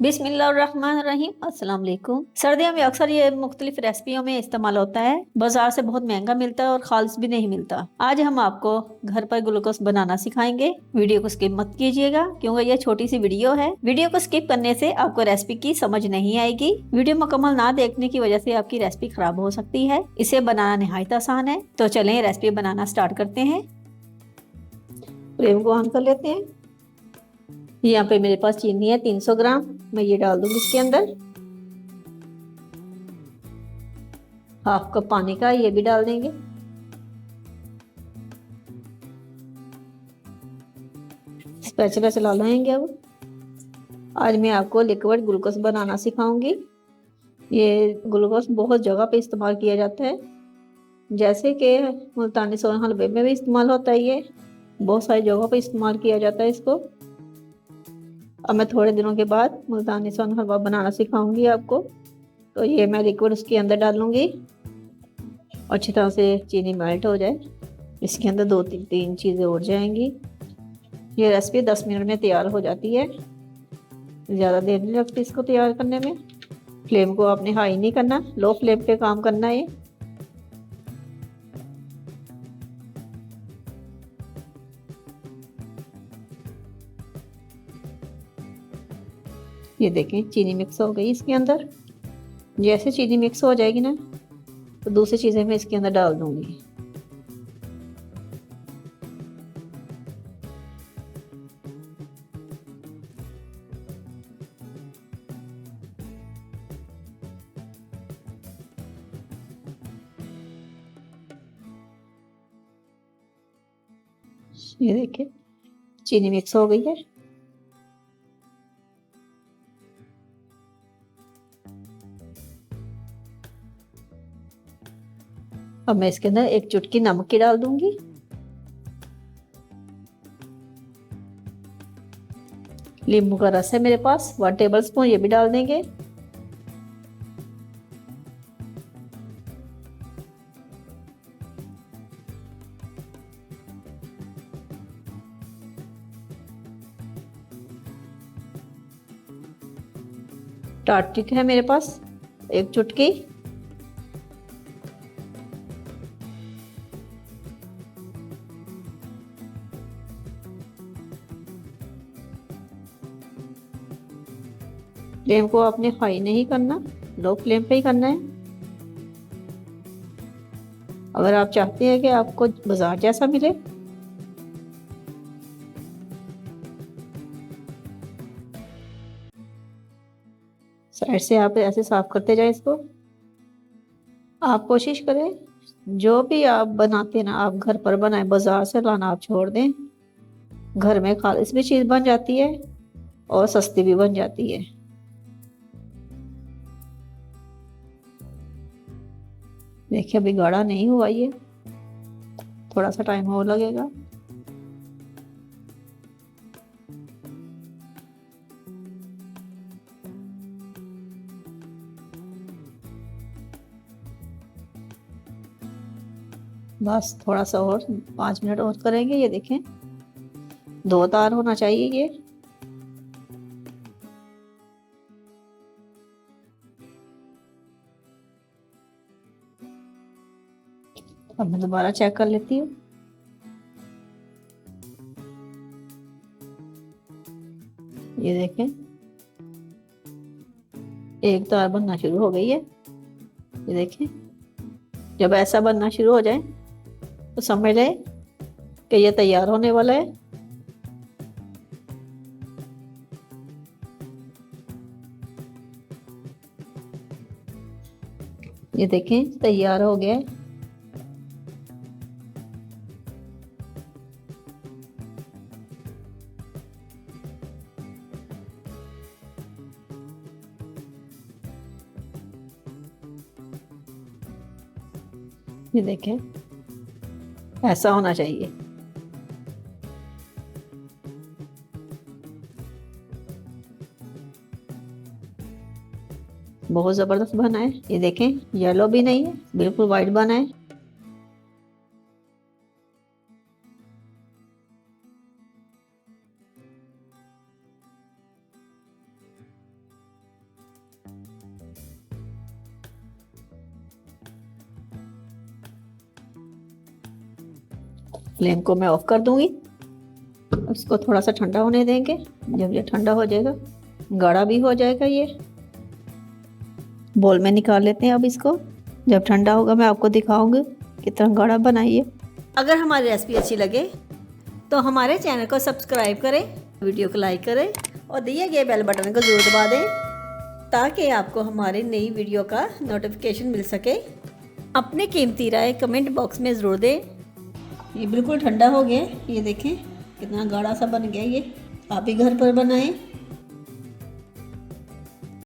बिस्मिल्लाहिर्रहमानिर्रहीम। अस्सलाम वालेकुम। सर्दियों में अक्सर ये मुख्तलिफ रेसिपियों में इस्तेमाल होता है। बाजार से बहुत महंगा मिलता है और खालिस भी नहीं मिलता। आज हम आपको घर पर ग्लूकोस बनाना सिखाएंगे। वीडियो को स्किप मत कीजिएगा क्योंकि ये छोटी सी वीडियो है। वीडियो को स्किप करने से आपको रेसिपी की समझ नहीं आएगी। वीडियो मुकम्मल ना देखने की वजह से आपकी रेसिपी खराब हो सकती है। इसे बनाना निहायत आसान है। तो चलें रेसिपी बनाना स्टार्ट करते हैं। फ्लेम को ऑन कर लेते हैं। यहाँ पे मेरे पास चीनी है 300 ग्राम। मैं ये डाल दूंगी इसके अंदर। हाफ कप पानी का ये भी डाल देंगे। स्पैचुला चला लेंगे। अब आज मैं आपको लिक्विड ग्लूकोज बनाना सिखाऊंगी। ये ग्लूकोज बहुत जगह पे इस्तेमाल किया जाता है, जैसे कि मुल्तानी सोन हलवे में भी इस्तेमाल होता है। ये बहुत सारी जगहों पे इस्तेमाल किया जाता है इसको। अब मैं थोड़े दिनों के बाद मुल्तानी सोन हलवा बनाना सिखाऊंगी आपको। तो ये मैं लिक्विड उसके अंदर डालूंगी। अच्छी तरह से चीनी मेल्ट हो जाए। इसके अंदर दो तीन चीज़ें और जाएंगी। ये रेसिपी 10 मिनट में तैयार हो जाती है। ज़्यादा देर नहीं लगती इसको तैयार करने में। फ्लेम को आपने हाई नहीं करना, लो फ्लेम पे काम करना है। ये देखें चीनी मिक्स हो गई इसके अंदर। जैसे चीनी मिक्स हो जाएगी ना, तो दूसरी चीज़ें मैं इसके अंदर डाल दूंगी। ये देखिए चीनी मिक्स हो गई है। अब मैं इसके अंदर एक चुटकी नमक की डाल दूंगी। नींबू का रस है मेरे पास 1 टेबल स्पून, ये भी डाल देंगे। टार्टिक है मेरे पास 1 चुटकी। फ्लेम को आपने हाई नहीं करना, लो फ्लेम पे ही करना है। अगर आप चाहते हैं कि आपको बाजार जैसा मिले, साइड से आप ऐसे साफ करते जाए इसको। आप कोशिश करें जो भी आप बनाते हैं ना, आप घर पर बनाएं, बाजार से लाना आप छोड़ दें। घर में खालिस भी चीज़ बन जाती है और सस्ती भी बन जाती है। देखिए अभी गाढ़ा नहीं हुआ ये, थोड़ा सा टाइम और लगेगा। बस थोड़ा सा और 5 मिनट और करेंगे। ये देखें 2 तार होना चाहिए ये। अब मैं दोबारा चेक कर लेती हूँ। ये देखें एक तार बनना शुरू हो गई है। ये देखें जब ऐसा बनना शुरू हो जाए तो समझ लें कि ये तैयार होने वाला है। ये देखें तैयार हो गया है। ये देखें ऐसा होना चाहिए। बहुत ज़बरदस्त बना है। ये देखें येलो भी नहीं है, बिल्कुल वाइट बना है। फ्लेम को मैं ऑफ कर दूंगी। इसको थोड़ा सा ठंडा होने देंगे। जब ये ठंडा हो जाएगा, गाढ़ा भी हो जाएगा, ये बोल में निकाल लेते हैं। अब इसको जब ठंडा होगा मैं आपको दिखाऊंगी कितना गाढ़ा बनाइए। अगर हमारी रेसिपी अच्छी लगे तो हमारे चैनल को सब्सक्राइब करें, वीडियो को लाइक करें और दिए गए बेल बटन को ज़रूर दबा दें ताकि आपको हमारी नई वीडियो का नोटिफिकेशन मिल सके। अपने कीमती राय कमेंट बॉक्स में ज़रूर दें। ये बिल्कुल ठंडा हो गया, ये देखें कितना गाढ़ा सा बन गया। ये आप भी घर पर बनाएं।